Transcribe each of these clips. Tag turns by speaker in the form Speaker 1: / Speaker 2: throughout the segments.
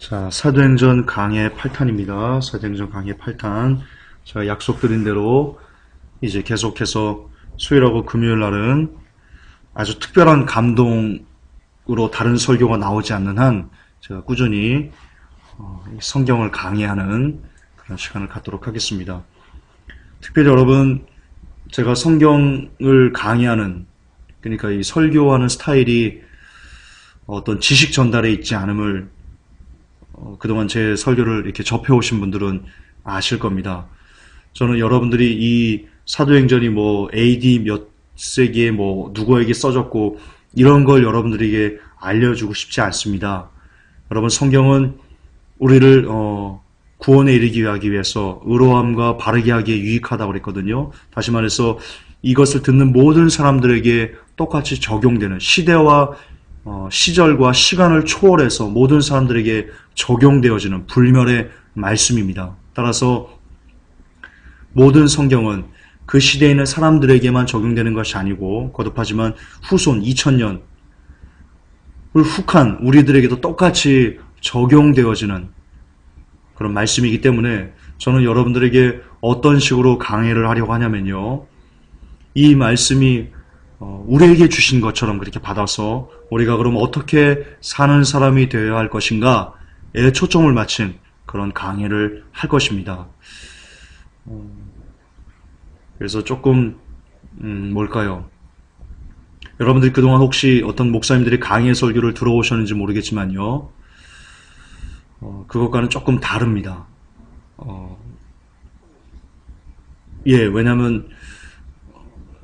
Speaker 1: 자, 사도행전 강해 8탄입니다. 사도행전 강해 8탄. 제가 약속드린 대로 이제 계속해서 수요일하고 금요일 날은 아주 특별한 감동으로 다른 설교가 나오지 않는 한 제가 꾸준히 성경을 강해하는 그런 시간을 갖도록 하겠습니다. 특별히 여러분, 제가 성경을 강해하는, 그러니까 이 설교하는 스타일이 어떤 지식 전달에 있지 않음을 그동안 제 설교를 이렇게 접해오신 분들은 아실 겁니다. 저는 여러분들이 이 사도행전이 뭐 AD 몇 세기에 뭐 누구에게 써졌고 이런 걸 여러분들에게 알려주고 싶지 않습니다. 여러분, 성경은 우리를 구원에 이르기 위해서 의로함과 바르게 하기에 유익하다고 그랬거든요. 다시 말해서 이것을 듣는 모든 사람들에게 똑같이 적용되는, 시대와 시절과 시간을 초월해서 모든 사람들에게 적용되어지는 불멸의 말씀입니다. 따라서 모든 성경은 그 시대에 있는 사람들에게만 적용되는 것이 아니고 거듭하지만 후손 2000년을 훅한 우리들에게도 똑같이 적용되어지는 그런 말씀이기 때문에 저는 여러분들에게 어떤 식으로 강해를 하려고 하냐면요, 이 말씀이 우리에게 주신 것처럼 그렇게 받아서 우리가 그럼 어떻게 사는 사람이 되어야 할 것인가에 초점을 맞춘 그런 강해를 할 것입니다. 그래서 조금 뭘까요? 여러분들이 그동안 혹시 어떤 목사님들이 강해 설교를 들어오셨는지 모르겠지만요, 그것과는 조금 다릅니다. 왜냐면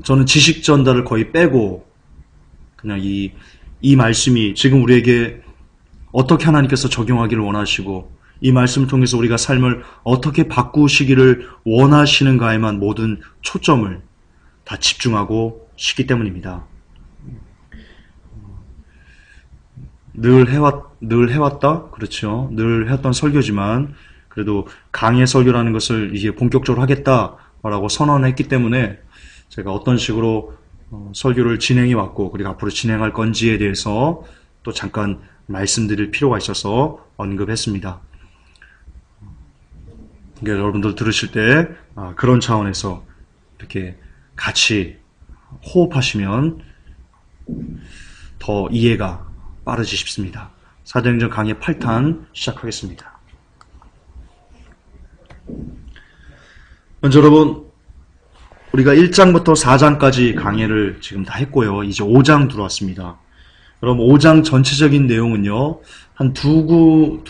Speaker 1: 저는 지식 전달을 거의 빼고 그냥 이 말씀이 지금 우리에게 어떻게 하나님께서 적용하기를 원하시고 이 말씀을 통해서 우리가 삶을 어떻게 바꾸시기를 원하시는가에만 모든 초점을 다 집중하고 싶기 때문입니다. 늘 해왔다? 그렇죠. 늘 해왔던 설교지만 그래도 강해 설교라는 것을 이제 본격적으로 하겠다라고 선언했기 때문에 제가 어떤 식으로 설교를 진행해 왔고 그리고 앞으로 진행할 건지에 대해서 또 잠깐 말씀드릴 필요가 있어서 언급했습니다. 그러니까 여러분들 들으실 때 그런 차원에서 이렇게 같이 호흡하시면 더 이해가 빠르지 싶습니다. 사도행전 강해 8탄 시작하겠습니다. 먼저 여러분, 우리가 1장부터 4장까지 강해를 지금 다 했고요. 이제 5장 들어왔습니다. 여러분, 5장 전체적인 내용은요, 한 두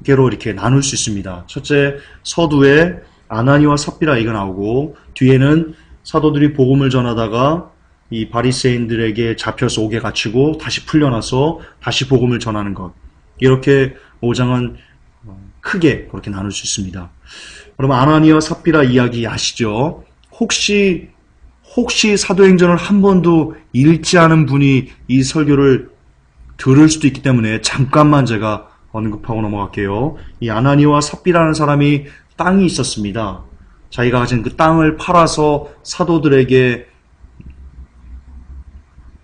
Speaker 1: 개로 이렇게 나눌 수 있습니다. 첫째, 서두에 아나니와 삽비라 얘기가 나오고, 뒤에는 사도들이 복음을 전하다가 이 바리새인들에게 잡혀서 옥에 갇히고 다시 풀려나서 다시 복음을 전하는 것. 이렇게 5장은 크게 그렇게 나눌 수 있습니다. 그럼 아나니와 삽비라 이야기 아시죠? 혹시 사도행전을 한 번도 읽지 않은 분이 이 설교를 들을 수도 있기 때문에 잠깐만 제가 언급하고 넘어갈게요. 이 아나니와 삽비라는 사람이 땅이 있었습니다. 자기가 가진 그 땅을 팔아서 사도들에게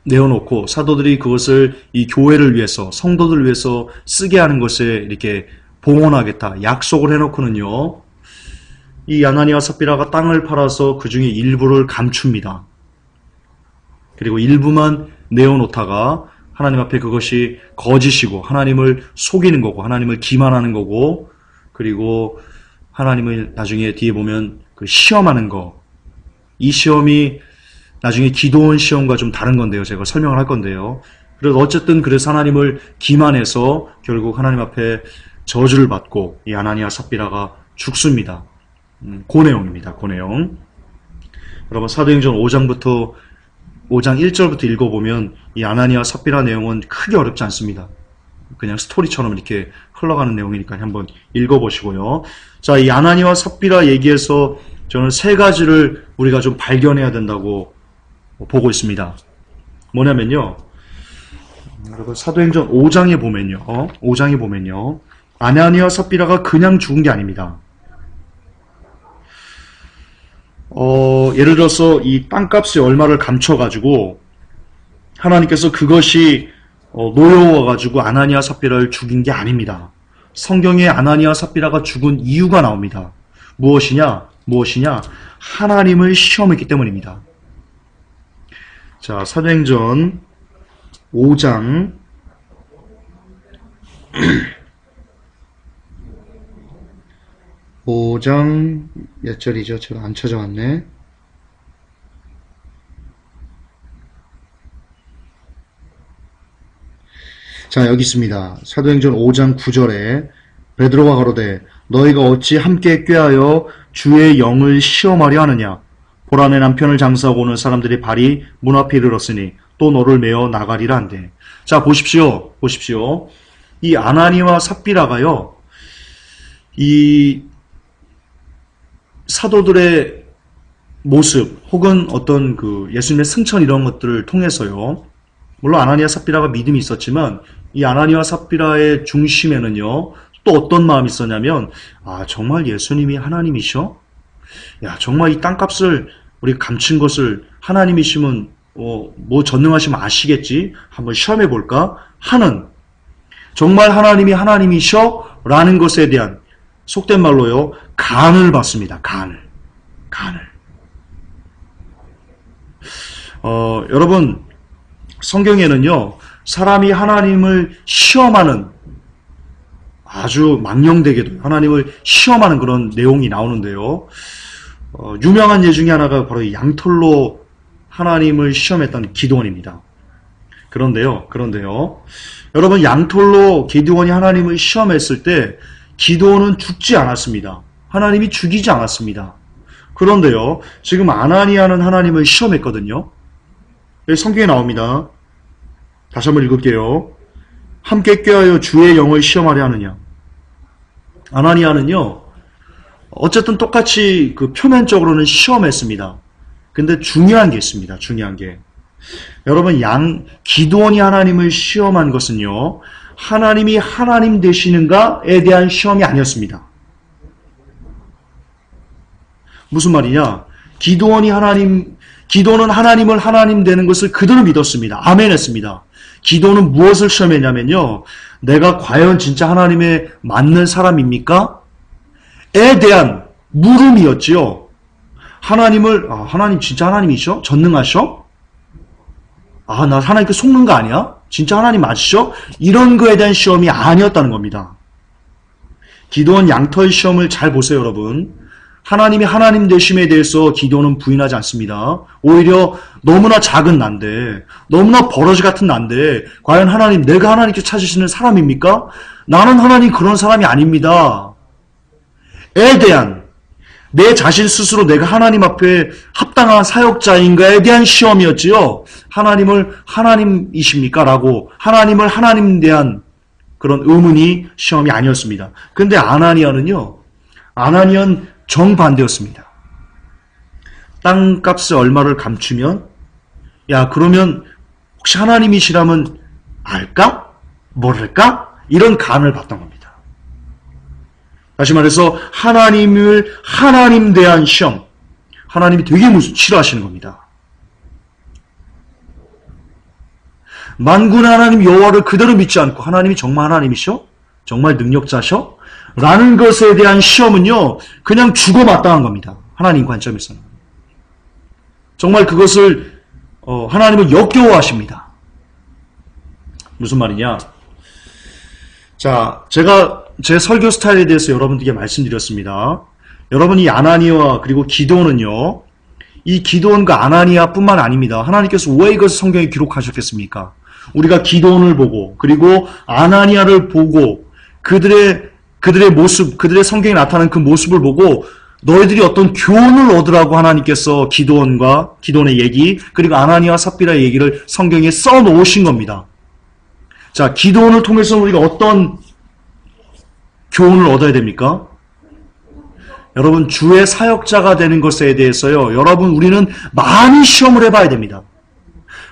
Speaker 1: 내어놓고 사도들이 그것을 이 교회를 위해서, 성도들을 위해서 쓰게 하는 것에 이렇게 봉헌하겠다 약속을 해놓고는요, 이 아나니와 삽비라가 땅을 팔아서 그 중에 일부를 감춥니다. 그리고 일부만 내어놓다가 하나님 앞에 그것이 거짓이고 하나님을 속이는 거고 하나님을 기만하는 거고, 그리고 하나님을 나중에 뒤에 보면 그 시험하는 거, 이 시험이 나중에 기도원 시험과 좀 다른 건데요. 제가 설명을 할 건데요. 그래서 어쨌든 그래서 하나님을 기만해서 결국 하나님 앞에 저주를 받고 이 아나니아 삽비라가 죽습니다. 그 내용입니다. 그 내용. 여러분, 사도행전 5장 1절부터 읽어보면 이 아나니아 삽비라 내용은 크게 어렵지 않습니다. 그냥 스토리처럼 이렇게 흘러가는 내용이니까 한번 읽어보시고요. 자, 이 아나니아 삽비라 얘기에서 저는 세 가지를 우리가 좀 발견해야 된다고 보고 있습니다. 뭐냐면요, 여러분, 사도행전 5장에 보면요, 아나니아 삽비라가 그냥 죽은 게 아닙니다. 예를 들어서 이 땅값의 얼마를 감춰가지고 하나님께서 그것이 노여워가지고 아나니아 삽비라를 죽인 게 아닙니다. 성경에 아나니아 삽비라가 죽은 이유가 나옵니다. 무엇이냐? 하나님을 시험했기 때문입니다. 자, 사도행전 5장 5장 몇 절이죠? 제가 안 찾아왔네. 자, 여기 있습니다. 사도행전 5장 9절에 베드로가 가로되 너희가 어찌 함께 꾀하여 주의 영을 시험하려 하느냐? 보라 내 남편을 장사하고 오는 사람들이 발이 문 앞에 이르렀으니 또 너를 메어 나가리라 한대. 자, 보십시오. 이 아나니와 삽비라가요, 이 사도들의 모습 혹은 어떤 그 예수님의 승천 이런 것들을 통해서요, 물론 아나니아 삽비라가 믿음이 있었지만 이 아나니아 삽비라의 중심에는요 또 어떤 마음이 있었냐면, 아, 정말 예수님이 하나님이셔? 야, 정말 이 땅값을 우리 감춘 것을 하나님이시면 뭐 전능하시면 아시겠지? 한번 시험해 볼까? 하는, 정말 하나님이 하나님이셔? 라는 것에 대한 속된 말로요 간을 받습니다. 간을. 여러분, 성경에는요 사람이 하나님을 시험하는, 아주 망령되게도 하나님을 시험하는 그런 내용이 나오는데요. 유명한 예 중에 하나가 바로 이 양털로 하나님을 시험했던 기드온입니다. 그런데요, 여러분, 양털로 기드온이 하나님을 시험했을 때 기드온은 죽지 않았습니다. 하나님이 죽이지 않았습니다. 그런데요, 지금 아나니아는 하나님을 시험했거든요. 성경에 나옵니다. 다시 한번 읽을게요. 함께 꾀하여 주의 영을 시험하려 하느냐. 아나니아는요, 어쨌든 똑같이 그 표면적으로는 시험했습니다. 근데 중요한 게 있습니다. 여러분, 기드온이 하나님을 시험한 것은요, 하나님이 하나님 되시는가에 대한 시험이 아니었습니다. 무슨 말이냐? 기드온은 하나님을 하나님 되는 것을 그대로 믿었습니다. 아멘 했습니다. 기도는 무엇을 시험했냐면요, 내가 과연 진짜 하나님에 맞는 사람입니까? 에 대한 물음이었지요. 하나님 진짜 하나님이셔? 전능하셔? 나 하나님께 속는 거 아니야? 진짜 하나님 맞으셔? 이런 거에 대한 시험이 아니었다는 겁니다. 기도원 양털 시험을 잘 보세요, 여러분. 하나님이 하나님 되심에 대해서 기도는 부인하지 않습니다. 오히려 너무나 작은 난데, 너무나 버러지 같은 난데, 과연 내가 하나님께 찾으시는 사람입니까? 나는 하나님 그런 사람이 아닙니다. 에 대한, 내 자신 스스로 내가 하나님 앞에 합당한 사역자인가에 대한 시험이었지요. 하나님을 하나님이십니까? 라고 하나님을 하나님 대한 그런 의문이 시험이 아니었습니다. 근데 아나니아는 정반대였습니다. 땅값을 얼마를 감추면, 야, 그러면 혹시 하나님이시라면 알까? 모를까? 이런 간을 봤던 겁니다. 다시 말해서 하나님을 하나님 대한 시험, 하나님이 되게 싫어하시는 겁니다. 만군의 하나님 여호와를 그대로 믿지 않고 하나님이 정말 하나님이셔? 정말 능력자셔? 라는 것에 대한 시험은요, 그냥 주고마땅한 겁니다. 하나님 관점에서는. 정말 그것을 하나님을 역겨워하십니다. 무슨 말이냐? 자, 제가 제 설교 스타일에 대해서 여러분들께 말씀드렸습니다. 여러분, 이 아나니아와 그리고 기드온은요, 이 기드온과 아나니아뿐만 아닙니다. 하나님께서 왜 이것을 성경에 기록하셨겠습니까? 우리가 기드온을 보고 그리고 아나니아를 보고 그들의 모습, 그들의 성경에 나타나는 그 모습을 보고 너희들이 어떤 교훈을 얻으라고 하나님께서 기드온의 얘기, 그리고 아나니아 삽비라의 얘기를 성경에 써놓으신 겁니다. 자, 기드온을 통해서 우리가 어떤 교훈을 얻어야 됩니까? 여러분, 주의 사역자가 되는 것에 대해서요, 여러분, 우리는 많이 시험을 해봐야 됩니다.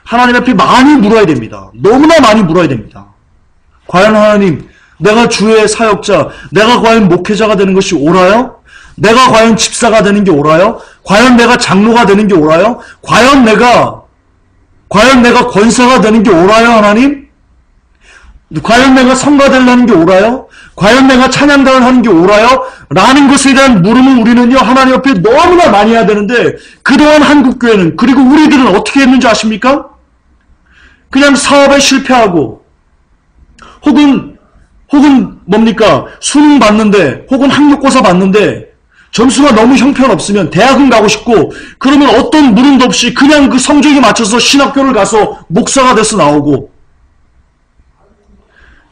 Speaker 1: 하나님 앞에 많이 물어야 됩니다. 너무나 많이 물어야 됩니다. 과연 하나님, 내가 주의 사역자, 내가 과연 목회자가 되는 것이 옳아요? 내가 과연 집사가 되는 게 옳아요? 과연 내가 장로가 되는 게 옳아요? 과연 내가 권사가 되는 게 옳아요, 하나님? 과연 내가 성가 되려는 게 옳아요? 과연 내가 찬양단을 하는 게 옳아요? 라는 것에 대한 물음을 우리는요, 하나님 앞에 너무나 많이 해야 되는데, 그동안 한국교회는, 그리고 우리들은 어떻게 했는지 아십니까? 그냥 사업에 실패하고, 혹은 뭡니까? 수능 봤는데, 혹은 학력고사 봤는데, 점수가 너무 형편없으면 대학은 가고 싶고, 그러면 어떤 물음도 없이 그냥 그 성적에 맞춰서 신학교를 가서 목사가 돼서 나오고,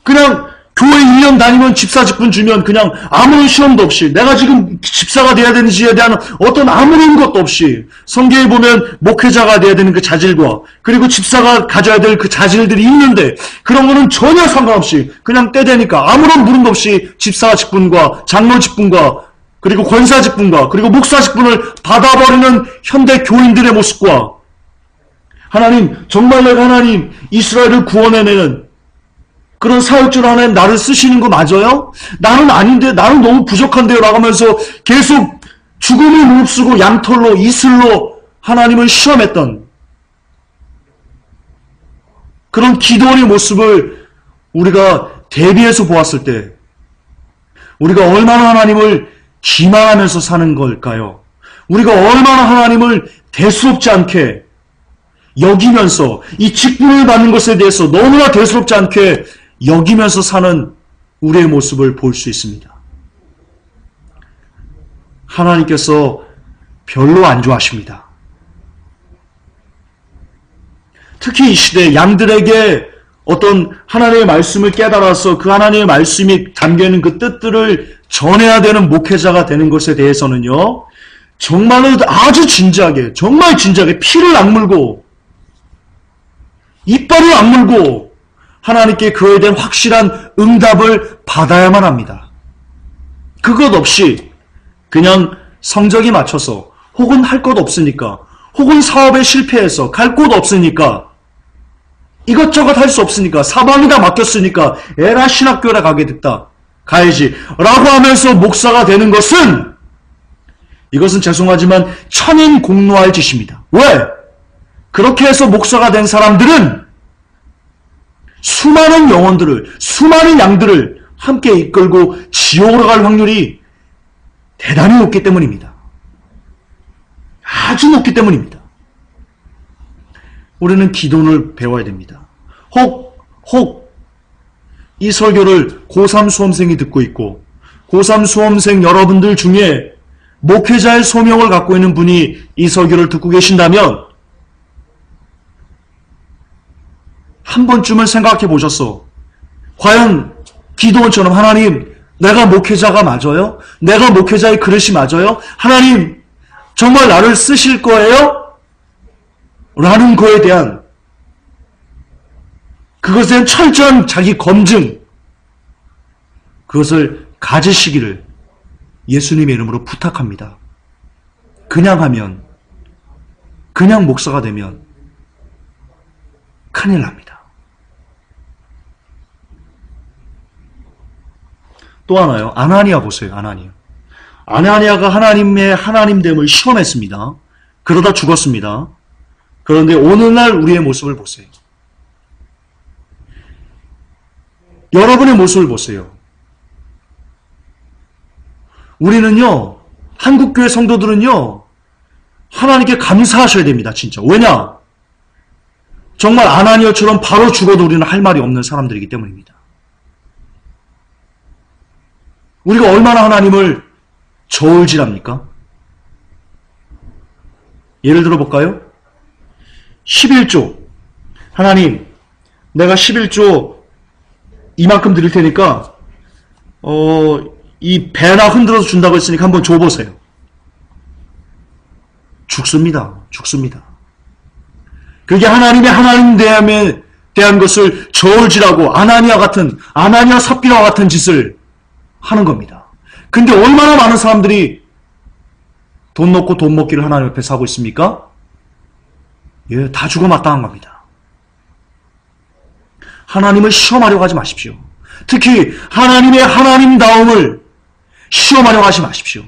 Speaker 1: 그냥 교회 1년 다니면 집사 직분 주면 그냥 아무런 시험도 없이 내가 지금 집사가 돼야 되는지에 대한 어떤 아무런 것도 없이 성경에 보면 목회자가 돼야 되는 그 자질과 그리고 집사가 가져야 될 그 자질들이 있는데 그런 거는 전혀 상관없이 그냥 때 되니까 아무런 물음도 없이 집사 직분과 장로 직분과 그리고 권사 직분과 그리고 목사 직분을 받아버리는 현대 교인들의 모습과 하나님 정말 내가 하나님 이스라엘을 구원해내는 그런 사역자로 하나님 나를 쓰시는 거 맞아요? 나는 아닌데 나는 너무 부족한데요 라고 하면서 계속 죽음을 무릅쓰고 양털로 이슬로 하나님을 시험했던 그런 기도원의 모습을 우리가 대비해서 보았을 때 우리가 얼마나 하나님을 기만하면서 사는 걸까요? 우리가 얼마나 하나님을 대수롭지 않게 여기면서 이 직분을 받는 것에 대해서 너무나 대수롭지 않게 여기면서 사는 우리의 모습을 볼 수 있습니다. 하나님께서 별로 안 좋아하십니다. 특히 이 시대 양들에게 어떤 하나님의 말씀을 깨달아서 그 하나님의 말씀이 담겨있는 그 뜻들을 전해야 되는 목회자가 되는 것에 대해서는요. 정말로 아주 진지하게 정말 진지하게 피를 악물고 이빨을 악물고 하나님께 그에 대한 확실한 응답을 받아야만 합니다. 그것 없이 그냥 성적이 맞춰서 혹은 할 것 없으니까 혹은 사업에 실패해서 갈 곳 없으니까 이것저것 할 수 없으니까 사방이 다 막혔으니까 에라 신학교에 가게 됐다. 가야지 라고 하면서 목사가 되는 것은 이것은 죄송하지만 천인공노할 짓입니다. 왜? 그렇게 해서 목사가 된 사람들은 수많은 영혼들을, 수많은 양들을 함께 이끌고 지옥으로 갈 확률이 대단히 높기 때문입니다. 아주 높기 때문입니다. 우리는 기도를 배워야 됩니다. 혹 이 설교를 고3 수험생이 듣고 있고 고3 수험생 여러분들 중에 목회자의 소명을 갖고 있는 분이 이 설교를 듣고 계신다면 한 번쯤은 생각해 보셨어. 과연 기도원처럼 하나님 내가 목회자가 맞아요? 내가 목회자의 그릇이 맞아요? 하나님 정말 나를 쓰실 거예요? 라는 거에 대한 그것에 대한 철저한 자기 검증 그것을 가지시기를 예수님의 이름으로 부탁합니다. 그냥 하면 그냥 목사가 되면 큰일 납니다. 또 하나요. 아나니아 보세요. 아나니아가 하나님의 하나님됨을 시험했습니다. 그러다 죽었습니다. 그런데 오늘날 우리의 모습을 보세요. 여러분의 모습을 보세요. 우리는요. 한국교회 성도들은요. 하나님께 감사하셔야 됩니다. 진짜. 왜냐? 정말 아나니아처럼 바로 죽어도 우리는 할 말이 없는 사람들이기 때문입니다. 우리가 얼마나 하나님을 저울질합니까? 예를 들어 볼까요? 11조. 하나님, 내가 11조 이만큼 드릴 테니까 이 배나 흔들어서 준다고 했으니까 한번 줘보세요. 죽습니다. 그게 하나님의 하나님됨에 대한 것을 저울질하고 아나니아 삽비라와 같은 짓을 하는 겁니다. 근데 얼마나 많은 사람들이 돈 넣고 돈 먹기를 하나님 앞에 하고 있습니까? 예, 다 죽어 마땅한 겁니다. 하나님을 시험하려고 하지 마십시오. 특히 하나님의 하나님다움을 시험하려고 하지 마십시오.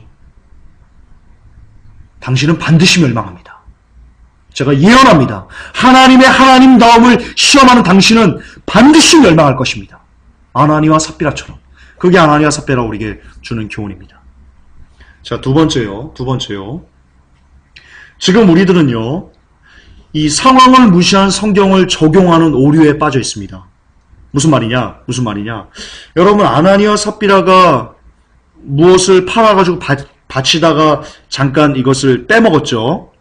Speaker 1: 당신은 반드시 멸망합니다. 제가 예언합니다. 하나님의 하나님다움을 시험하는 당신은 반드시 멸망할 것입니다. 아나니아와 삽비라처럼. 그게 아나니아 삽비라가 우리에게 주는 교훈입니다. 자, 두 번째요. 지금 우리들은요, 이 상황을 무시한 성경을 적용하는 오류에 빠져 있습니다. 무슨 말이냐? 여러분, 아나니아 삽비라가 무엇을 팔아가지고 바치다가 잠깐 이것을 빼먹었죠.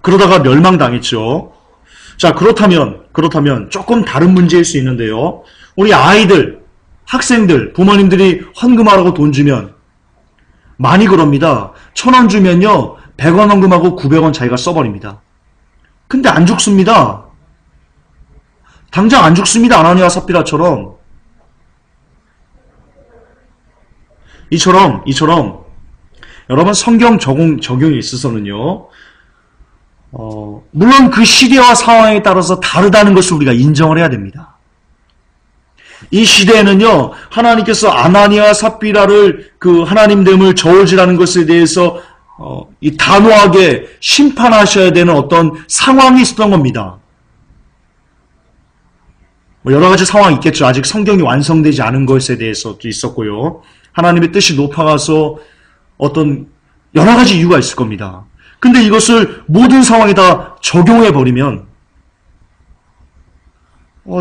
Speaker 1: 그러다가 멸망당했죠. 자, 그렇다면 조금 다른 문제일 수 있는데요. 우리 아이들, 학생들, 부모님들이 헌금하라고 돈 주면 많이 그럽니다. 1,000원 주면요, 100원 헌금하고 900원 자기가 써버립니다. 근데 안 죽습니다. 당장 안 죽습니다. 아나니아 삽비라처럼. 이처럼 여러분, 성경 적용에 있어서는요, 물론 그 시대와 상황에 따라서 다르다는 것을 우리가 인정을 해야 됩니다. 이 시대에는요, 하나님께서 아나니아 삽비라를 그 하나님됨을 저울질하는 것에 대해서 이 단호하게 심판하셔야 되는 어떤 상황이 있었던 겁니다. 여러 가지 상황이 있겠죠. 아직 성경이 완성되지 않은 것에 대해서도 있었고요. 하나님의 뜻이 높아가서 어떤 여러 가지 이유가 있을 겁니다. 근데 이것을 모든 상황에다 적용해버리면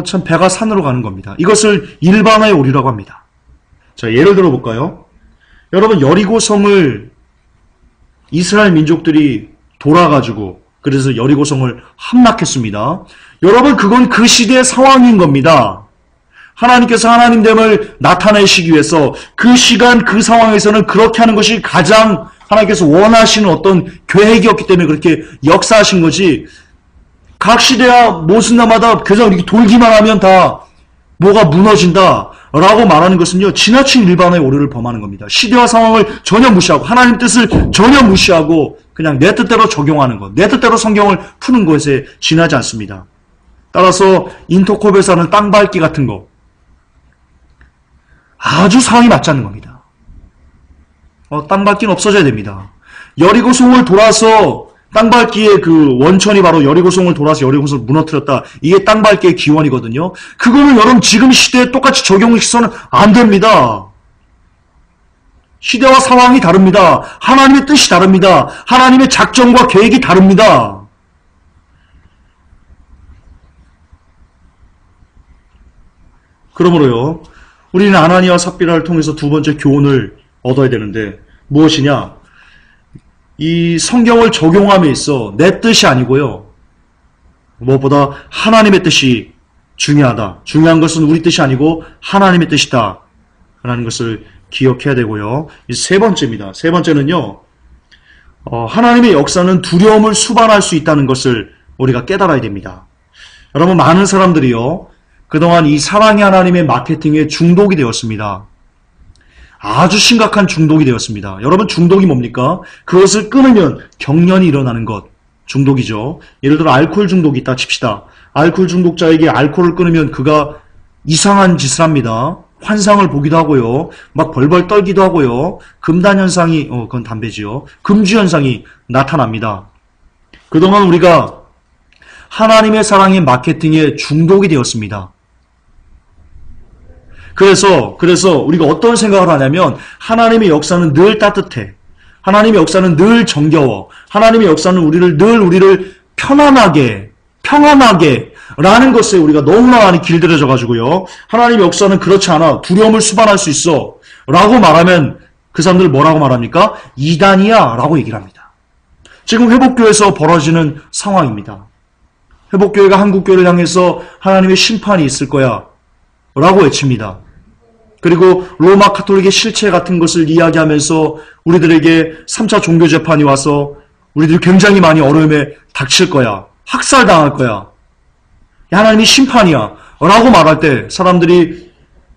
Speaker 1: 참 배가 산으로 가는 겁니다. 이것을 일반화의 오류라고 합니다. 자, 예를 들어 볼까요? 여러분, 여리고성을 이스라엘 민족들이 돌아가지고 그래서 여리고성을 함락했습니다. 여러분, 그건 그 시대의 상황인 겁니다. 하나님께서 하나님됨을 나타내시기 위해서 그 시간 그 상황에서는 그렇게 하는 것이 가장 하나님께서 원하시는 어떤 계획이었기 때문에 그렇게 역사하신 거지, 각 시대와 모순나마다 그냥 이렇게 돌기만 하면 다 뭐가 무너진다 라고 말하는 것은요, 지나친 일반화의 오류를 범하는 겁니다. 시대와 상황을 전혀 무시하고 하나님 뜻을 전혀 무시하고 그냥 내 뜻대로 적용하는 것, 내 뜻대로 성경을 푸는 것에 지나지 않습니다. 따라서 인터콥에 사는 땅밟기 같은 거 아주 상황이 맞지 않는 겁니다. 땅밟기는 없어져야 됩니다. 여리고성을 돌아서 땅밟기의 그 원천이 바로 여리고성을 돌아서 여리고성을 무너뜨렸다. 이게 땅밟기의 기원이거든요. 그거는 여러분 지금 시대에 똑같이 적용시켜서는 안 됩니다. 시대와 상황이 다릅니다. 하나님의 뜻이 다릅니다. 하나님의 작정과 계획이 다릅니다. 그러므로요, 우리는 아나니아 삽비라를 통해서 두 번째 교훈을 얻어야 되는데 무엇이냐? 이 성경을 적용함에 있어 내 뜻이 아니고요, 무엇보다 하나님의 뜻이 중요하다. 중요한 것은 우리 뜻이 아니고 하나님의 뜻이다 라는 것을 기억해야 되고요. 이 세 번째입니다. 세 번째는요, 하나님의 역사는 두려움을 수반할 수 있다는 것을 우리가 깨달아야 됩니다. 여러분, 많은 사람들이요, 그동안 이 사랑의 하나님의 마케팅에 중독이 되었습니다. 아주 심각한 중독이 되었습니다. 여러분, 중독이 뭡니까? 그것을 끊으면 경련이 일어나는 것, 중독이죠. 예를 들어 알코올 중독이 있다 칩시다. 알코올 중독자에게 알코올을 끊으면 그가 이상한 짓을 합니다. 환상을 보기도 하고요, 막 벌벌 떨기도 하고요, 금단 현상이, 그건 담배지요, 금주 현상이 나타납니다. 그동안 우리가 하나님의 사랑의 마케팅에 중독이 되었습니다. 그래서 우리가 어떤 생각을 하냐면, 하나님의 역사는 늘 따뜻해, 하나님의 역사는 늘 정겨워, 하나님의 역사는 우리를 편안하게 라는 것에 우리가 너무나 많이 길들여져 가지고요, 하나님의 역사는 그렇지 않아, 두려움을 수반할 수 있어 라고 말하면 그 사람들 뭐라고 말합니까? 이단이야 라고 얘기를 합니다. 지금 회복교회에서 벌어지는 상황입니다. 회복교회가 한국교회를 향해서 하나님의 심판이 있을 거야 라고 외칩니다. 그리고 로마 카톨릭의 실체 같은 것을 이야기하면서 우리들에게 3차 종교재판이 와서 우리들이 굉장히 많이 어려움에 닥칠 거야, 학살당할 거야, 하나님이 심판이야 라고 말할 때 사람들이,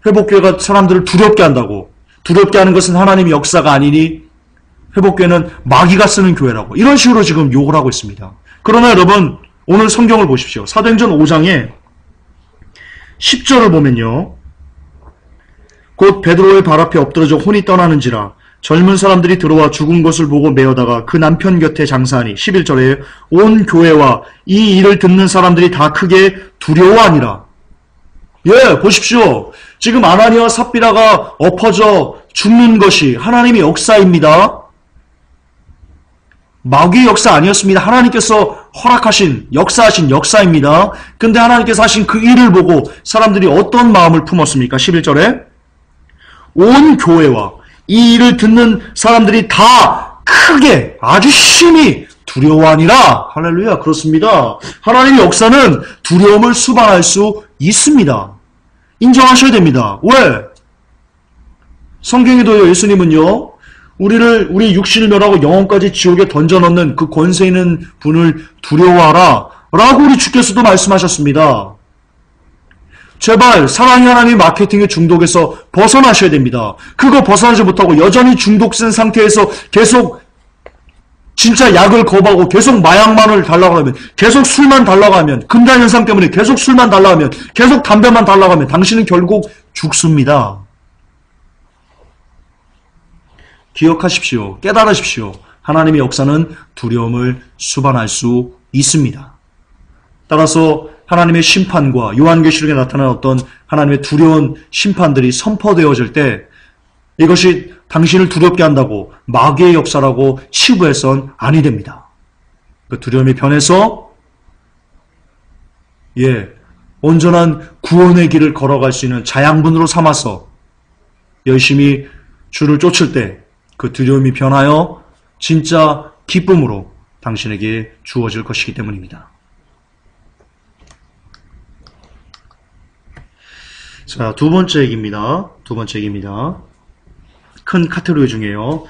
Speaker 1: 회복교회가 사람들을 두렵게 한다고, 두렵게 하는 것은 하나님의 역사가 아니니 회복교회는 마귀가 쓰는 교회라고, 이런 식으로 지금 욕을 하고 있습니다. 그러나 여러분, 오늘 성경을 보십시오. 사도행전 5장에 10절을 보면요, 곧 베드로의 발 앞에 엎드러져 혼이 떠나는지라 젊은 사람들이 들어와 죽은 것을 보고 메어다가 그 남편 곁에 장사하니, 11절에 온 교회와 이 일을 듣는 사람들이 다 크게 두려워하니라. 예, 보십시오. 지금 아나니와 삽비라가 엎어져 죽는 것이 하나님의 역사입니다. 마귀의 역사 아니었습니다. 하나님께서 허락하신, 역사하신 역사입니다. 근데 하나님께서 하신 그 일을 보고 사람들이 어떤 마음을 품었습니까? 11절에 온 교회와 이 일을 듣는 사람들이 다 크게 아주 심히 두려워하니라. 할렐루야. 그렇습니다. 하나님의 역사는 두려움을 수반할 수 있습니다. 인정하셔야 됩니다. 왜? 성경에도요, 예수님은요, 우리 육신을 멸하고 영혼까지 지옥에 던져넣는 그 권세 있는 분을 두려워하라 라고 우리 주께서도 말씀하셨습니다. 제발 사랑의 하나님 마케팅의 중독에서 벗어나셔야 됩니다. 그거 벗어나지 못하고 여전히 중독된 상태에서 계속 진짜 약을 거부하고 계속 마약만을 달라고 하면, 계속 술만 달라고 하면, 금단현상 때문에 계속 술만 달라고 하면, 계속 담배만 달라고 하면 당신은 결국 죽습니다. 기억하십시오. 깨달으십시오. 하나님의 역사는 두려움을 수반할 수 있습니다. 따라서 하나님의 심판과 요한계시록에 나타난 어떤 하나님의 두려운 심판들이 선포되어질 때 이것이 당신을 두렵게 한다고 마귀의 역사라고 치부해선 아니 됩니다. 그 두려움이 변해서 온전한 구원의 길을 걸어갈 수 있는 자양분으로 삼아서 열심히 주를 쫓을 때 그 두려움이 변하여 진짜 기쁨으로 당신에게 주어질 것이기 때문입니다. 자, 두 번째 얘기입니다. 큰 카테고리 중에요.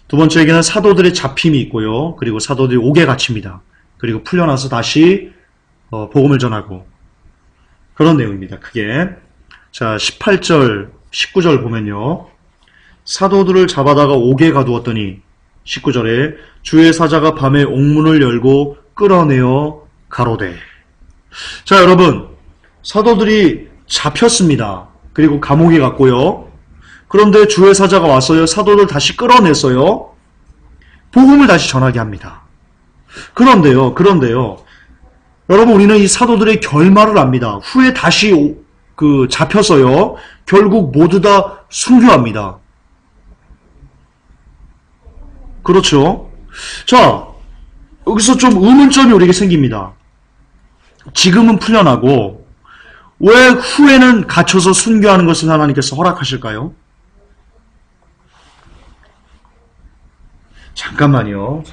Speaker 1: 두 번째 얘기는 사도들의 잡힘이 있고요. 그리고 사도들이 옥에 갇힙니다. 그리고 풀려나서 다시 복음을 전하고 그런 내용입니다. 크게. 자, 18절, 19절 보면요. 사도들을 잡아다가 옥에 가두었더니 19절에 주의 사자가 밤에 옥문을 열고 끌어내어 가로되. 자, 여러분, 사도들이 잡혔습니다. 그리고 감옥에 갔고요. 그런데 주의 사자가 와서요, 사도들 다시 끌어냈어요. 복음을 다시 전하게 합니다. 그런데요. 여러분, 우리는 이 사도들의 결말을 압니다. 후에 다시 잡혀서요, 결국 모두 다 순교합니다. 그렇죠? 자, 여기서 좀 의문점이 우리에게 생깁니다. 지금은 풀려나고 왜 후에는 갇혀서 순교하는 것을 하나님께서 허락하실까요? 잠깐만요.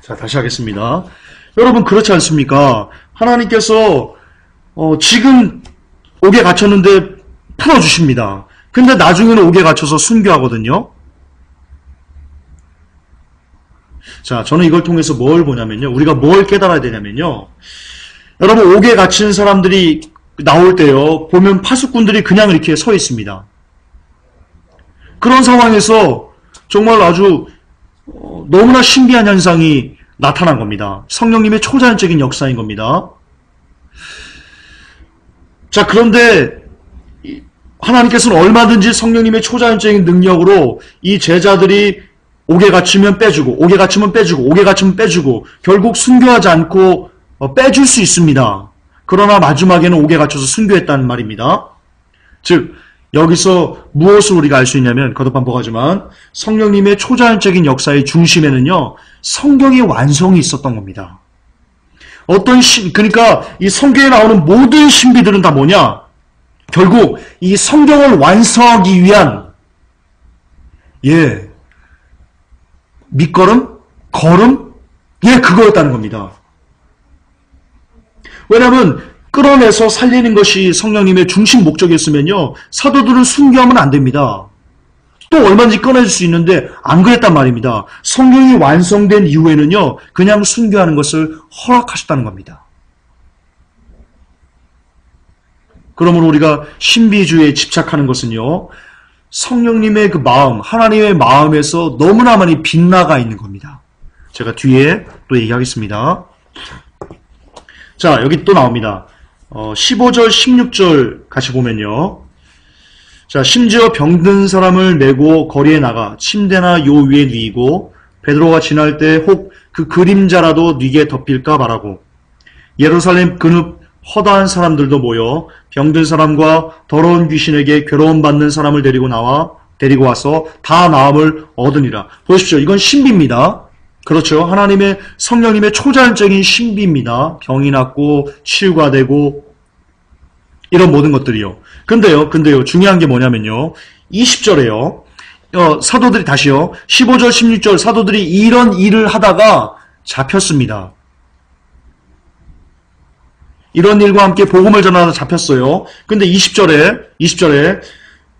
Speaker 1: 자, 다시 하겠습니다. 여러분, 그렇지 않습니까? 하나님께서 지금 옥에 갇혔는데 풀어주십니다. 근데 나중에는 옥에 갇혀서 순교하거든요. 자, 저는 이걸 통해서 뭘 보냐면요. 우리가 뭘 깨달아야 되냐면요. 여러분, 옥에 갇힌 사람들이 나올 때요. 보면 파수꾼들이 그냥 이렇게 서 있습니다. 그런 상황에서 정말 아주 너무나 신비한 현상이 나타난 겁니다. 성령님의 초자연적인 역사인 겁니다. 자, 그런데 하나님께서는 얼마든지 성령님의 초자연적인 능력으로 이 제자들이 옥에 갇히면 빼주고, 옥에 갇히면 빼주고, 옥에 갇히면 빼주고, 결국 순교하지 않고 빼줄 수 있습니다. 그러나 마지막에는 옥에 갇혀서 순교했다는 말입니다. 즉, 여기서 무엇을 우리가 알 수 있냐면, 거듭반복하지만 성령님의 초자연적인 역사의 중심에는요, 성경의 완성이 있었던 겁니다. 그러니까 이 성경에 나오는 모든 신비들은 다 뭐냐? 결국 이 성경을 완성하기 위한 밑거름? 걸음? 그거였다는 겁니다. 왜냐하면 끌어내서 살리는 것이 성령님의 중심 목적이었으면요, 사도들은 순교하면 안 됩니다. 또 얼마든지 꺼내줄 수 있는데 안 그랬단 말입니다. 성경이 완성된 이후에는요, 그냥 순교하는 것을 허락하셨다는 겁니다. 그러므로 우리가 신비주의에 집착하는 것은요, 성령님의 그 마음, 하나님의 마음에서 너무나 많이 빗나가 있는 겁니다. 제가 뒤에 또 얘기하겠습니다. 자, 여기 또 나옵니다. 15절, 16절 같이 보면요. 자, 심지어 병든 사람을 메고 거리에 나가 침대나 요 위에 누이고 베드로가 지날 때 혹 그 그림자라도 네게 덮일까 말하고 예루살렘 근읍 허다한 사람들도 모여 병든 사람과 더러운 귀신에게 괴로움 받는 사람을 데리고 와서 다 나음을 얻으니라. 보십시오. 이건 신비입니다. 그렇죠. 하나님의 성령님의 초자연적인 신비입니다. 병이 낫고 치유가 되고 이런 모든 것들이요. 근데요. 중요한 게 뭐냐면요. 20절에요. 사도들이 다시요. 15절, 16절 사도들이 이런 일을 하다가 잡혔습니다. 이런 일과 함께 복음을 전하다 잡혔어요. 근데 20절에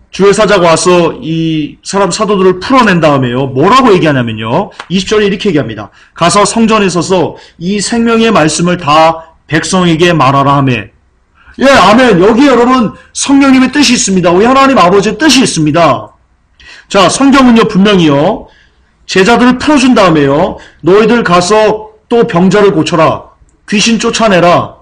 Speaker 1: 주의 사자가 와서 이 사도들을 풀어낸 다음에요. 뭐라고 얘기하냐면요. 20절에 이렇게 얘기합니다. 가서 성전에 서서 이 생명의 말씀을 다 백성에게 말하라 하매. 예, 아멘. 여기에 여러분 성령님의 뜻이 있습니다. 우리 하나님 아버지의 뜻이 있습니다. 자, 성경은요 분명히요. 제자들을 풀어준 다음에요. 너희들 가서 또 병자를 고쳐라. 귀신 쫓아내라.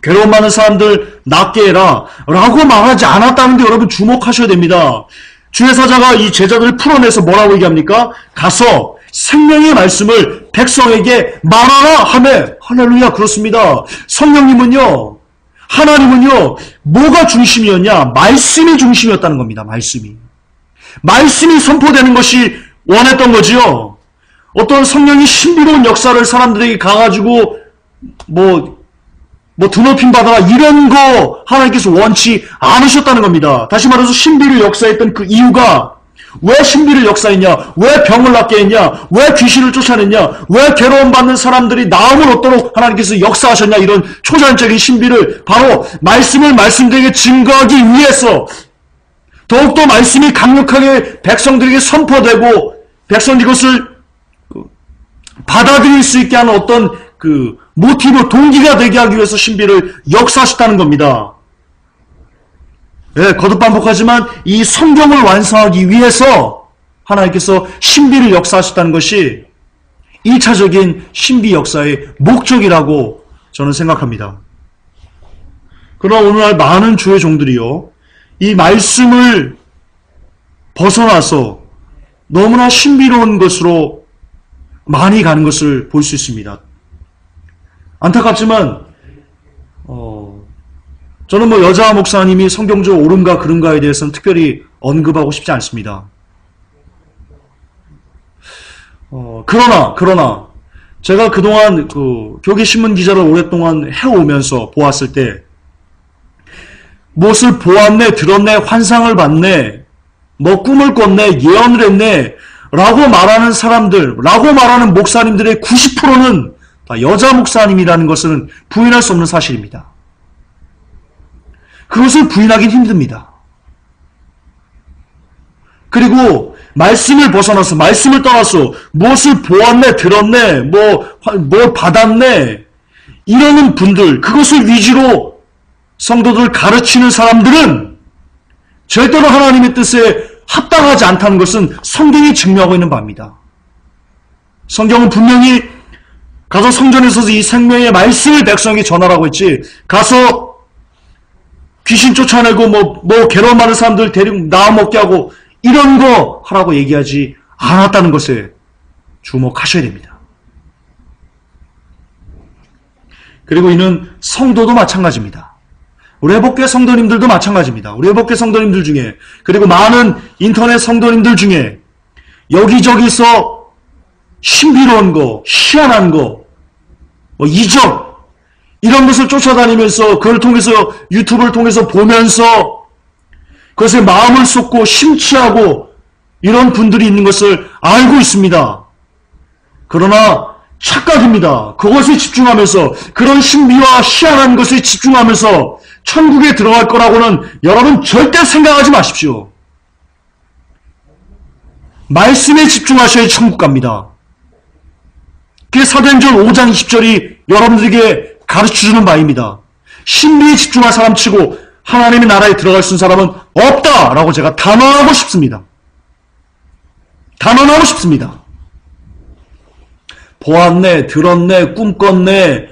Speaker 1: 괴로움 많은 사람들 낫게 해라. 라고 말하지 않았다는데 여러분 주목하셔야 됩니다. 주의 사자가 이 제자들을 풀어내서 뭐라고 얘기합니까? 가서 생명의 말씀을 백성에게 말하라 하매. 할렐루야. 그렇습니다. 성령님은요. 하나님은요. 뭐가 중심이었냐? 말씀이 중심이었다는 겁니다. 말씀이 선포되는 것이 원했던 거지요. 어떤 성령이 신비로운 역사를 사람들에게 가가지고 드높임 받아라 이런 거 하나님께서 원치 않으셨다는 겁니다. 다시 말해서 신비를 역사했던 그 이유가 왜 신비를 역사했냐? 왜 병을 낫게 했냐? 왜 귀신을 쫓아냈냐? 왜 괴로움 받는 사람들이 나음을 얻도록 하나님께서 역사하셨냐? 이런 초자연적인 신비를 바로 말씀을 말씀들에게 증거하기 위해서 더욱더 말씀이 강력하게 백성들에게 선포되고 백성들이 이것을 받아들일 수 있게 하는 어떤 모티브, 동기가 되게 하기 위해서 신비를 역사하셨다는 겁니다. 예, 거듭 반복하지만 이 성경을 완성하기 위해서 하나님께서 신비를 역사하셨다는 것이 1차적인 신비 역사의 목적이라고 저는 생각합니다. 그러나 오늘날 많은 주의 종들이요. 이 말씀을 벗어나서 너무나 신비로운 것으로 많이 가는 것을 볼 수 있습니다. 안타깝지만 저는 여자 목사님이 성경적 옳은가 그른가에 대해서는 특별히 언급하고 싶지 않습니다. 그러나 제가 그동안 교계 신문 기자를 오랫동안 해오면서 보았을 때 무엇을 보았네, 들었네, 환상을 봤네, 꿈을 꿨네, 예언을 했네 라고 말하는 사람들, 라고 말하는 목사님들의 90%는 다 여자 목사님이라는 것은 부인할 수 없는 사실입니다. 그것을 부인하기는 힘듭니다. 그리고 말씀을 벗어나서, 말씀을 떠나서 무엇을 보았네, 들었네, 뭘 받았네 이러는 분들, 그것을 위주로 성도들을 가르치는 사람들은 절대로 하나님의 뜻에 합당하지 않다는 것은 성경이 증명하고 있는 바입니다. 성경은 분명히 가서 성전에 서서 이 생명의 말씀을 백성에게 전하라고 했지, 가서 귀신 쫓아내고 괴로움 많은 사람들 데리고 나아 먹게 하고 이런 거 하라고 얘기하지 않았다는 것에 주목하셔야 됩니다. 그리고 이는 성도도 마찬가지입니다. 우리 회복교 성도님들도 마찬가지입니다. 우리 회복교 성도님들 중에, 그리고 많은 인터넷 성도님들 중에 여기저기서 신비로운 거, 희한한 거, 이적 이런 것을 쫓아다니면서 그걸 통해서 유튜브를 통해서 보면서 그것에 마음을 쏟고 심취하고 이런 분들이 있는 것을 알고 있습니다. 그러나 착각입니다. 그것에 집중하면서, 그런 신비와 희한한 것에 집중하면서 천국에 들어갈 거라고는 여러분 절대 생각하지 마십시오. 말씀에 집중하셔야 천국 갑니다. 그게 사도행전 5장 20절이 여러분들에게 가르쳐주는 바입니다. 신비에 집중한 사람치고 하나님의 나라에 들어갈 수 있는 사람은 없다라고 제가 단언하고 싶습니다. 단언하고 싶습니다. 보았네, 들었네, 꿈꿨네,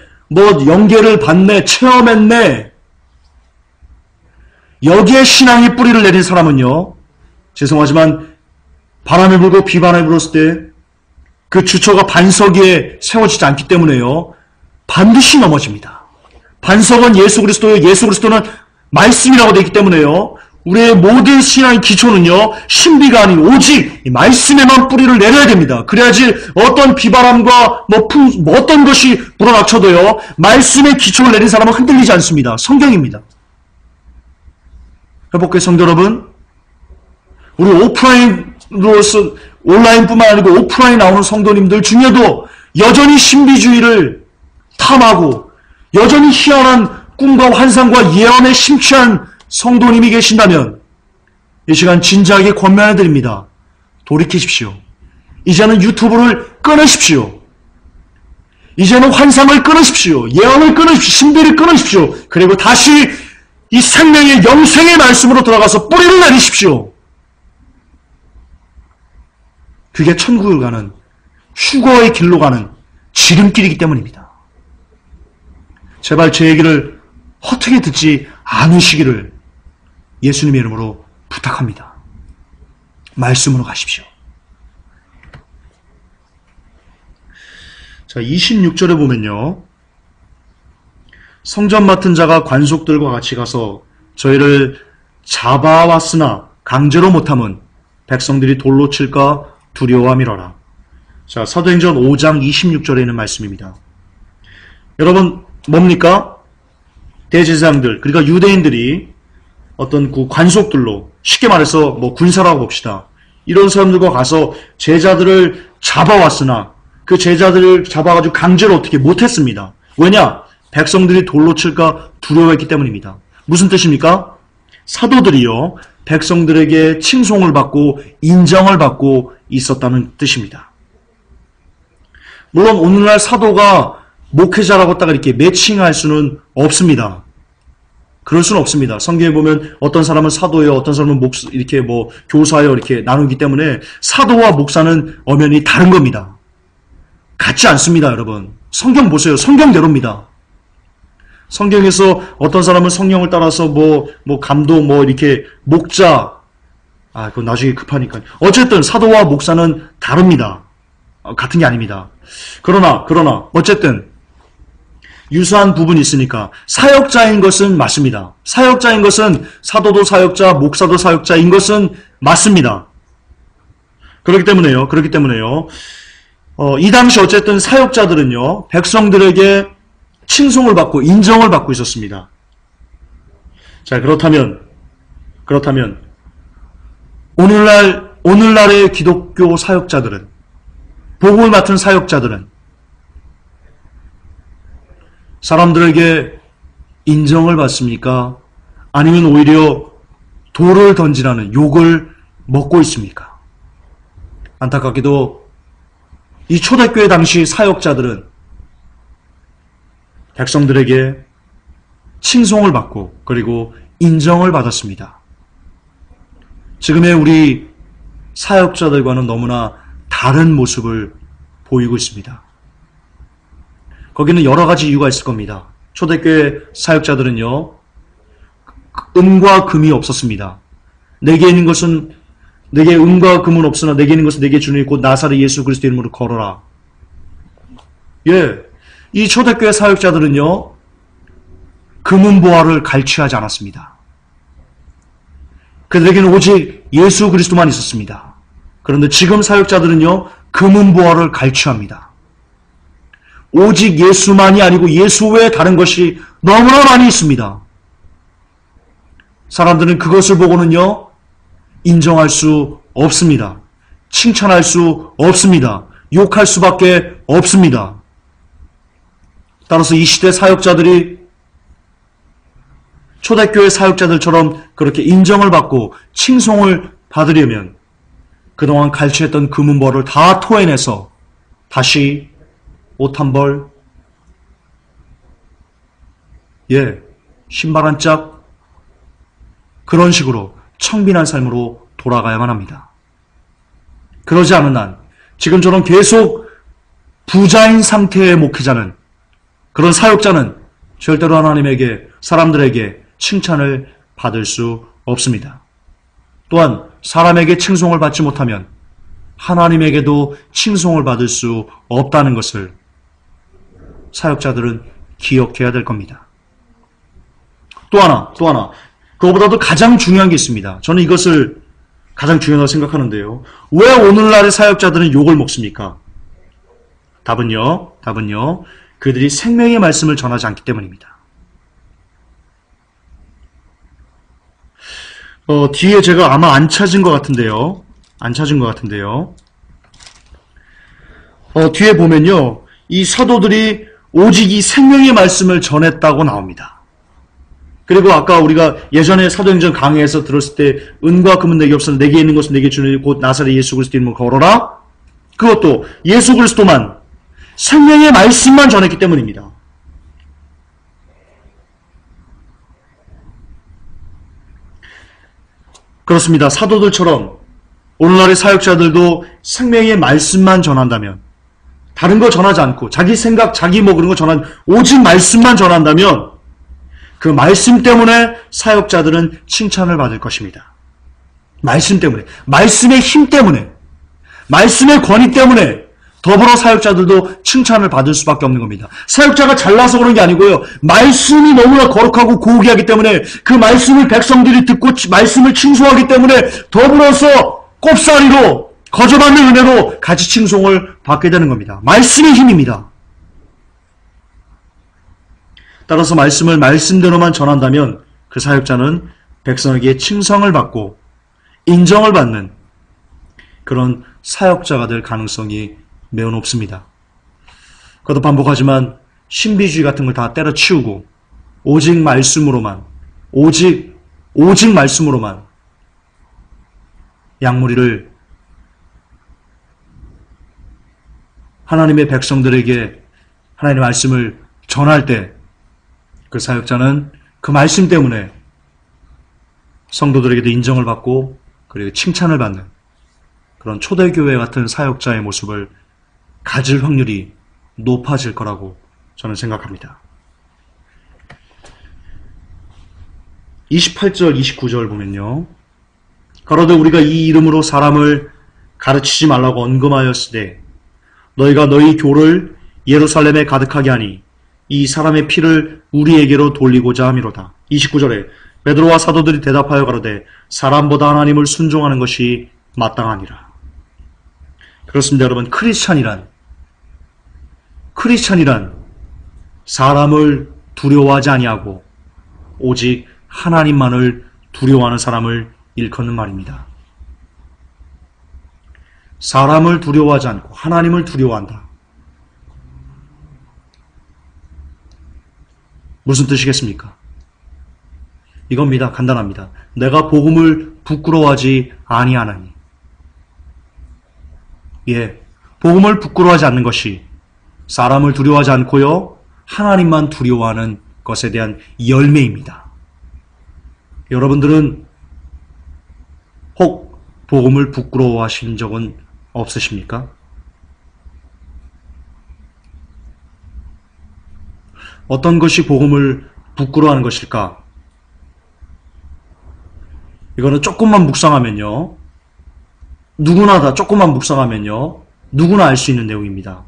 Speaker 1: 연계를 봤네, 체험했네. 여기에 신앙의 뿌리를 내린 사람은요, 죄송하지만 바람이 불고 비바람이 불었을 때 그 주처가 반석 위에 세워지지 않기 때문에요. 반드시 넘어집니다. 반석은 예수 그리스도예요. 예수 그리스도는 말씀이라고 되어 있기 때문에요. 우리의 모든 신앙의 기초는요, 신비가 아닌 오직 이 말씀에만 뿌리를 내려야 됩니다. 그래야지 어떤 비바람과 어떤 것이 불어닥쳐도요, 말씀에 기초를 내린 사람은 흔들리지 않습니다. 성경입니다. 회복교회 성도 여러분, 우리 오프라인으로서 온라인뿐만 아니고 오프라인 나오는 성도님들 중에도 여전히 신비주의를 탐하고 여전히 희한한 꿈과 환상과 예언에 심취한 성도님이 계신다면 이 시간 진지하게 권면해드립니다. 돌이키십시오. 이제는 유튜브를 끊으십시오. 이제는 환상을 끊으십시오. 예언을 끊으십시오. 신비를 끊으십시오. 그리고 다시 이 생명의 영생의 말씀으로 돌아가서 뿌리를 내리십시오. 그게 천국을 가는 휴거의 길로 가는 지름길이기 때문입니다. 제발 제 얘기를 헛되게 듣지 않으시기를 예수님의 이름으로 부탁합니다. 말씀으로 가십시오. 자, 26절에 보면요. 성전 맡은 자가 관속들과 같이 가서 저희를 잡아왔으나 강제로 못함은 백성들이 돌로 칠까 두려워함이로라. 자, 사도행전 5장 26절에 있는 말씀입니다. 여러분, 뭡니까? 대제사장들, 그러니까 유대인들이 어떤 그 관속들로, 쉽게 말해서 뭐 군사라고 봅시다. 이런 사람들과 가서 제자들을 잡아왔으나 그 제자들을 잡아가지고 강제로 어떻게 못했습니다. 왜냐? 백성들이 돌로 칠까 두려워했기 때문입니다. 무슨 뜻입니까? 사도들이요, 백성들에게 칭송을 받고 인정을 받고 있었다는 뜻입니다. 물론 오늘날 사도가 목회자라고 딱 이렇게 매칭할 수는 없습니다. 그럴 수는 없습니다. 성경에 보면 어떤 사람은 사도예요, 어떤 사람은 이렇게 뭐 교사예요, 이렇게 나누기 때문에 사도와 목사는 엄연히 다른 겁니다. 같지 않습니다, 여러분. 성경 보세요. 성경대로입니다. 성경에서 어떤 사람은 성령을 따라서 뭐 감독, 이렇게 목자, 그건 나중에 급하니까. 어쨌든 사도와 목사는 다릅니다. 같은 게 아닙니다. 그러나, 어쨌든, 유사한 부분이 있으니까, 사역자인 것은 맞습니다. 사역자인 것은 사도도 사역자, 목사도 사역자인 것은 맞습니다. 그렇기 때문에요. 이 당시 어쨌든 사역자들은요, 백성들에게 칭송을 받고 인정을 받고 있었습니다. 자, 그렇다면 오늘날의 기독교 사역자들은, 복음을 맡은 사역자들은 사람들에게 인정을 받습니까? 아니면 오히려 돌을 던지라는 욕을 먹고 있습니까? 안타깝게도 이 초대교회 당시 사역자들은 백성들에게 칭송을 받고 그리고 인정을 받았습니다. 지금의 우리 사역자들과는 너무나 다른 모습을 보이고 있습니다. 거기는 여러 가지 이유가 있을 겁니다. 초대교회 사역자들은요, 은과 금이 없었습니다. 내게 있는 것은, 내게 은과 금은 없으나 내게 있는 것은 내게 주니 곧 나사렛 예수 그리스도 이름으로 걸어라. 예, 이 초대교회 사역자들은요, 금은보화를 갈취하지 않았습니다. 그들에게는 오직 예수 그리스도만 있었습니다. 그런데 지금 사역자들은요, 금은보화를 갈취합니다. 오직 예수만이 아니고 예수 외에 다른 것이 너무나 많이 있습니다. 사람들은 그것을 보고는요, 인정할 수 없습니다. 칭찬할 수 없습니다. 욕할 수밖에 없습니다. 따라서 이 시대 사역자들이 초대교회 사역자들처럼 그렇게 인정을 받고 칭송을 받으려면 그동안 갈취했던 금은보화를 다 토해내서 다시 옷 한 벌, 신발 한 짝, 그런 식으로 청빈한 삶으로 돌아가야만 합니다. 그러지 않은 한 지금처럼 계속 부자인 상태의 목회자는, 그런 사역자는 절대로 하나님에게, 사람들에게 칭찬을 받을 수 없습니다. 또한 사람에게 칭송을 받지 못하면 하나님에게도 칭송을 받을 수 없다는 것을 사역자들은 기억해야 될 겁니다. 또 하나. 그거보다도 가장 중요한 게 있습니다. 저는 이것을 가장 중요하다고 생각하는데요. 왜 오늘날의 사역자들은 욕을 먹습니까? 답은요. 그들이 생명의 말씀을 전하지 않기 때문입니다. 뒤에 제가 아마 안 찾은 것 같은데요. 뒤에 보면요. 이 사도들이 오직 이 생명의 말씀을 전했다고 나옵니다. 그리고 아까 우리가 예전에 사도행전 강해에서 들었을 때 은과 금은 내게 없으나 내게 있는 것은 내게 주니 곧 나사렛 예수 그리스도 이름으로 걸어라. 그것도 예수 그리스도만 생명의 말씀만 전했기 때문입니다. 그렇습니다. 사도들처럼 오늘날의 사역자들도 생명의 말씀만 전한다면, 다른 거 전하지 않고 자기 생각, 자기 그런 거 전한 오직 말씀만 전한다면 그 말씀 때문에 사역자들은 칭찬을 받을 것입니다. 말씀 때문에, 말씀의 힘 때문에, 말씀의 권위 때문에 더불어 사역자들도 칭찬을 받을 수밖에 없는 겁니다. 사역자가 잘나서 그런 게 아니고요. 말씀이 너무나 거룩하고 고귀하기 때문에 그 말씀을 백성들이 듣고 말씀을 칭송하기 때문에 더불어서 꼽사리로 거저받는 은혜로 같이 칭송을 받게 되는 겁니다. 말씀의 힘입니다. 따라서 말씀을 말씀대로만 전한다면 그 사역자는 백성에게 칭송을 받고 인정을 받는 그런 사역자가 될 가능성이 매우 높습니다. 그것도 반복하지만 신비주의 같은 걸 다 때려치우고 오직 말씀으로만, 오직 말씀으로만 양무리를 하나님의 백성들에게 하나님의 말씀을 전할 때 그 사역자는 그 말씀 때문에 성도들에게도 인정을 받고 그리고 칭찬을 받는 그런 초대교회 같은 사역자의 모습을 가질 확률이 높아질 거라고 저는 생각합니다. 28절, 29절 보면요. 가로되 우리가 이 이름으로 사람을 가르치지 말라고 언금하였으되 너희가 너희 교를 예루살렘에 가득하게 하니 이 사람의 피를 우리에게로 돌리고자 함이로다. 29절에 베드로와 사도들이 대답하여 가로되 사람보다 하나님을 순종하는 것이 마땅하니라. 그렇습니다, 여러분. 크리스찬이란 사람을 두려워하지 아니하고 오직 하나님만을 두려워하는 사람을 일컫는 말입니다. 사람을 두려워하지 않고 하나님을 두려워한다. 무슨 뜻이겠습니까? 이겁니다. 간단합니다. 내가 복음을 부끄러워하지 아니하나니. 복음을 부끄러워하지 않는 것이 사람을 두려워하지 않고요, 하나님만 두려워하는 것에 대한 열매입니다. 여러분들은 혹 복음을 부끄러워하신 적은 없으십니까? 어떤 것이 복음을 부끄러워하는 것일까? 이거는 조금만 묵상하면요, 조금만 묵상하면요, 누구나 알 수 있는 내용입니다.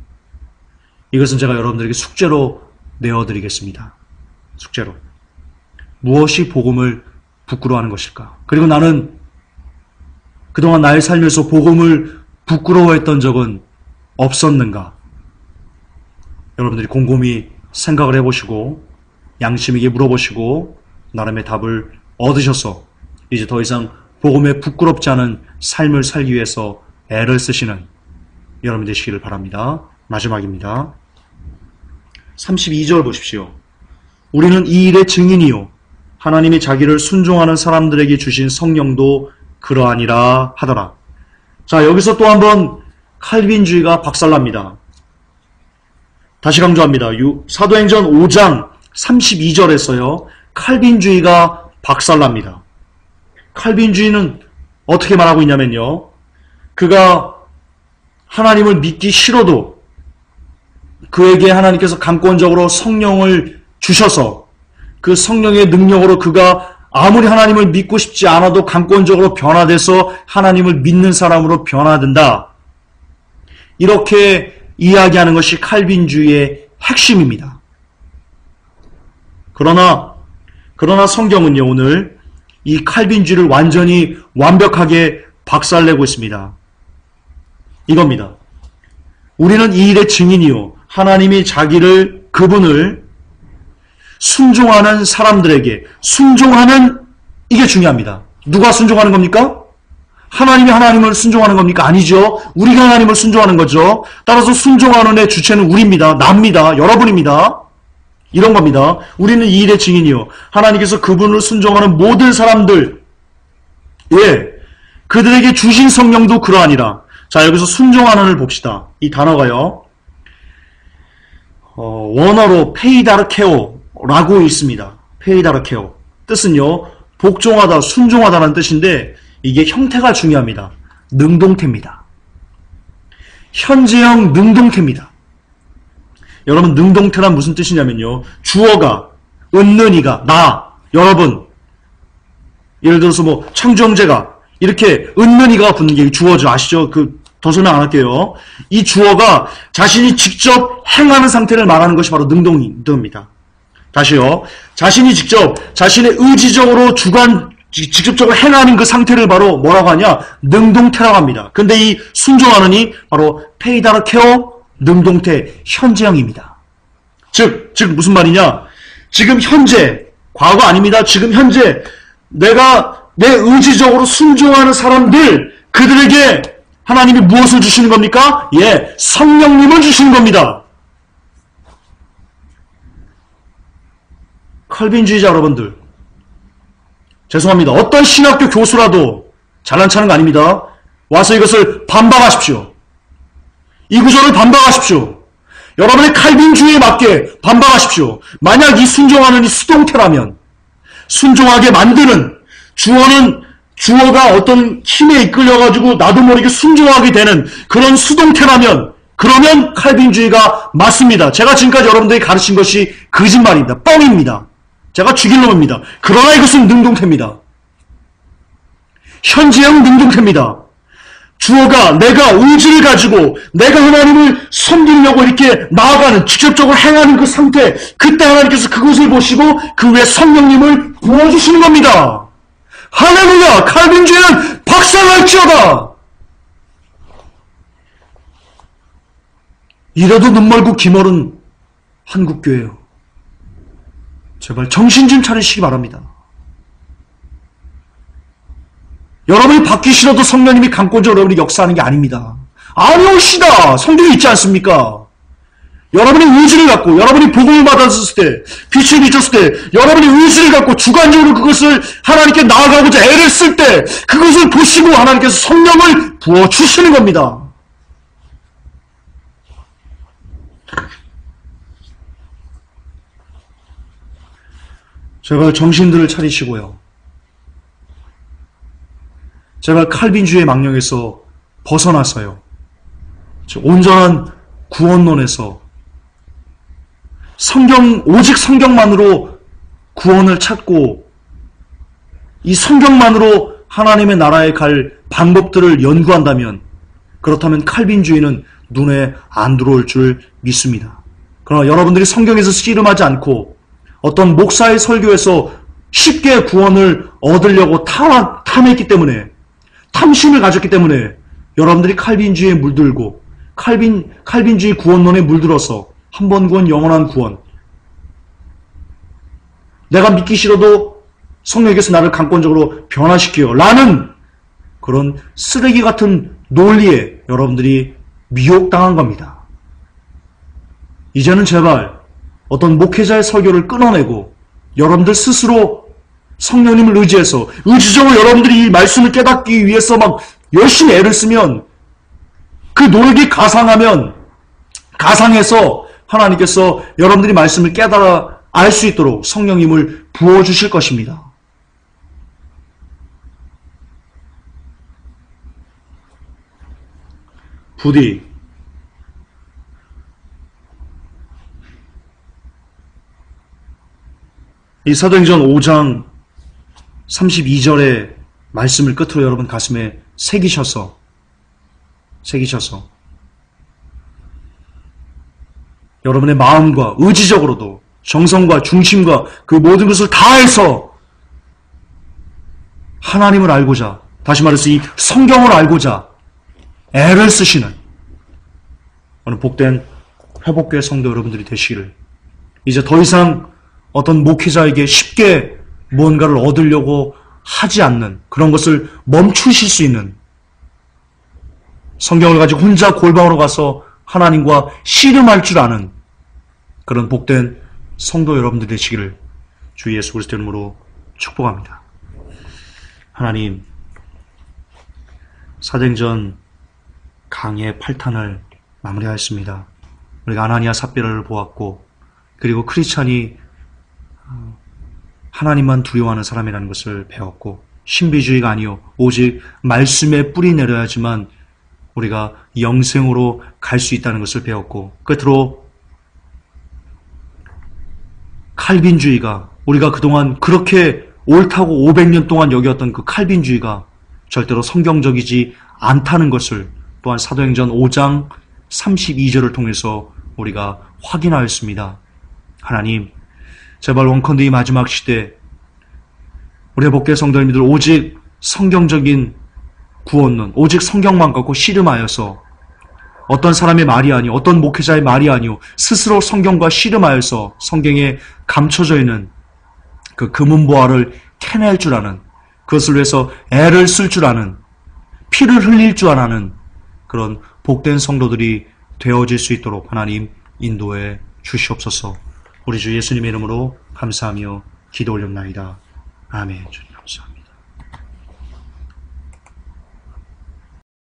Speaker 1: 이것은 제가 여러분들에게 숙제로 내어드리겠습니다. 숙제로. 무엇이 복음을 부끄러워하는 것일까? 그리고 나는 그동안 나의 삶에서 복음을 부끄러워했던 적은 없었는가? 여러분들이 곰곰이 생각을 해보시고 양심 있게 물어보시고 나름의 답을 얻으셔서 이제 더 이상 복음에 부끄럽지 않은 삶을 살기 위해서 애를 쓰시는 여러분 되시기를 바랍니다. 마지막입니다. 32절 보십시오. 우리는 이 일의 증인이요 하나님이 자기를 순종하는 사람들에게 주신 성령도 그러하니라 하더라. 자, 여기서 또 한번 칼빈주의가 박살납니다. 다시 강조합니다. 사도행전 5장 32절에서요 칼빈주의가 박살납니다. 칼빈주의는 어떻게 말하고 있냐면요, 그가 하나님을 믿기 싫어도 그에게 하나님께서 강권적으로 성령을 주셔서 그 성령의 능력으로 그가 아무리 하나님을 믿고 싶지 않아도 강권적으로 변화돼서 하나님을 믿는 사람으로 변화된다. 이렇게 이야기하는 것이 칼빈주의의 핵심입니다. 그러나 성경은요, 오늘 이 칼빈주의를 완전히 완벽하게 박살내고 있습니다. 이겁니다. 우리는 이 일의 증인이요, 하나님이 그분을 순종하는 사람들에게 순종하는, 이게 중요합니다. 누가 순종하는 겁니까? 하나님이 하나님을 순종하는 겁니까? 아니죠. 우리가 하나님을 순종하는 거죠. 따라서 순종하는 의 주체는 우리입니다. 납니다. 여러분입니다. 이런 겁니다. 우리는 이 일의 증인이요, 하나님께서 그분을 순종하는 모든 사람들, 그들에게 주신 성령도 그러하니라. 자, 여기서 순종하는을 봅시다. 이 단어가요, 원어로 페이다르케오라고 있습니다. 페이다르케오. 뜻은요, 복종하다, 순종하다라는 뜻인데, 이게 형태가 중요합니다. 능동태입니다. 현재형 능동태입니다. 여러분, 능동태란 무슨 뜻이냐면요, 주어가, 은는이가, 나, 여러분, 예를 들어서 창주형제가 이렇게 은는이가 붙는 게 주어죠. 아시죠? 더 설명 안 할게요. 이 주어가 자신이 직접 행하는 상태를 말하는 것이 바로 능동입니다. 다시요. 자신이 직접, 자신의 의지적으로 직접적으로 행하는 그 상태를 바로 뭐라고 하냐? 능동태라고 합니다. 근데 이 순종하는이 바로 페이다르케오, 능동태, 현재형입니다. 즉 무슨 말이냐? 지금 현재, 과거 아닙니다. 지금 현재 내가 내 의지적으로 순종하는 사람들, 그들에게 하나님이 무엇을 주시는 겁니까? 성령님을 주시는 겁니다. 칼빈주의자 여러분들, 죄송합니다. 어떤 신학교 교수라도 잘난 체하는 거 아닙니다. 와서 이것을 반박하십시오. 이 구절을 반박하십시오. 여러분의 칼빈주의에 맞게 반박하십시오. 만약 이 순종하는 이 수동태라면, 순종하게 만드는, 주어가 어떤 힘에 이끌려가지고 나도 모르게 순종하게 되는 그런 수동태라면, 그러면 칼빈주의가 맞습니다. 제가 지금까지 여러분들에게 가르친 것이 거짓말입니다. 뻥입니다. 제가 죽일 놈입니다. 그러나 이것은 능동태입니다. 현재형 능동태입니다. 주어가 내가 의지를 가지고 내가 하나님을 섬기려고 이렇게 나아가는, 직접적으로 행하는 그 상태, 그때 하나님께서 그것을 보시고 그 위에 성령님을 부어주시는 겁니다. 할렐루야! 칼빈주의는 박살날지어다! 이래도 눈멀고 귀멀은 한국교회요. 제발 정신 좀 차리시기 바랍니다. 여러분이 받기 싫어도 성령님이 강권적으로 여러분이 역사하는 게 아닙니다. 아니오시다! 성경에 있지 않습니까? 여러분이 의지를 갖고, 여러분이 복음을 받았을 때, 빛을 비췄을 때, 여러분이 의지를 갖고 주관적으로 그것을 하나님께 나아가고자 애를 쓸 때, 그것을 보시고 하나님께서 성령을 부어주시는 겁니다. 제발 정신들을 차리시고요. 제발 칼빈주의의 망령에서 벗어났어요. 온전한 구원론에서 오직 성경만으로 구원을 찾고 이 성경만으로 하나님의 나라에 갈 방법들을 연구한다면, 그렇다면 칼빈주의는 눈에 안 들어올 줄 믿습니다. 그러나 여러분들이 성경에서 씨름하지 않고 어떤 목사의 설교에서 쉽게 구원을 얻으려고 탐했기 때문에, 탐심을 가졌기 때문에 여러분들이 칼빈주의에 물들고 칼빈주의 구원론에 물들어서 한 번 구원, 영원한 구원, 내가 믿기 싫어도 성령께서 나를 강권적으로 변화시켜요 라는 그런 쓰레기 같은 논리에 여러분들이 미혹당한 겁니다. 이제는 제발 어떤 목회자의 설교를 끊어내고 여러분들 스스로 성령님을 의지해서 의지적으로 여러분들이 이 말씀을 깨닫기 위해서 막 열심히 애를 쓰면, 그 노력이 가상해서 하나님께서 여러분들이 말씀을 깨달아 알 수 있도록 성령님을 부어주실 것입니다. 부디 이 사도행전 5장 32절의 말씀을 끝으로 여러분 가슴에 새기셔서 여러분의 마음과 의지적으로도 정성과 중심과 그 모든 것을 다해서 하나님을 알고자, 다시 말해서 이 성경을 알고자 애를 쓰시는 오늘 복된 회복교회 성도 여러분들이 되시기를, 이제 더 이상 어떤 목회자에게 쉽게 무언가를 얻으려고 하지 않는 그런 것을 멈추실 수 있는, 성경을 가지고 혼자 골방으로 가서 하나님과 씨름할 줄 아는 그런 복된 성도 여러분들 되시기를 주 예수 그리스도 이름으로 축복합니다. 하나님, 사도행전 강의 8탄을 마무리하였습니다. 우리가 아나니아 삽비라를 보았고, 그리고 크리스찬이 하나님만 두려워하는 사람이라는 것을 배웠고, 신비주의가 아니요 오직 말씀에 뿌리 내려야지만 우리가 영생으로 갈 수 있다는 것을 배웠고, 끝으로 칼빈주의가, 우리가 그동안 그렇게 옳다고 500년 동안 여겼던 그 칼빈주의가 절대로 성경적이지 않다는 것을 또한 사도행전 5장 32절을 통해서 우리가 확인하였습니다. 하나님, 제발 원컨대 이 마지막 시대 우리의 복된 성도님들 오직 성경적인 구원론, 오직 성경만 갖고 씨름하여서 어떤 사람의 말이 아니요, 어떤 목회자의 말이 아니요, 스스로 성경과 씨름하여서 성경에 감춰져 있는 그 금은보화를 캐낼 줄 아는, 그것을 위해서 애를 쓸 줄 아는, 피를 흘릴 줄 아는 그런 복된 성도들이 되어질 수 있도록 하나님 인도해 주시옵소서. 우리 주 예수님의 이름으로 감사하며 기도 올렸나이다. 아멘.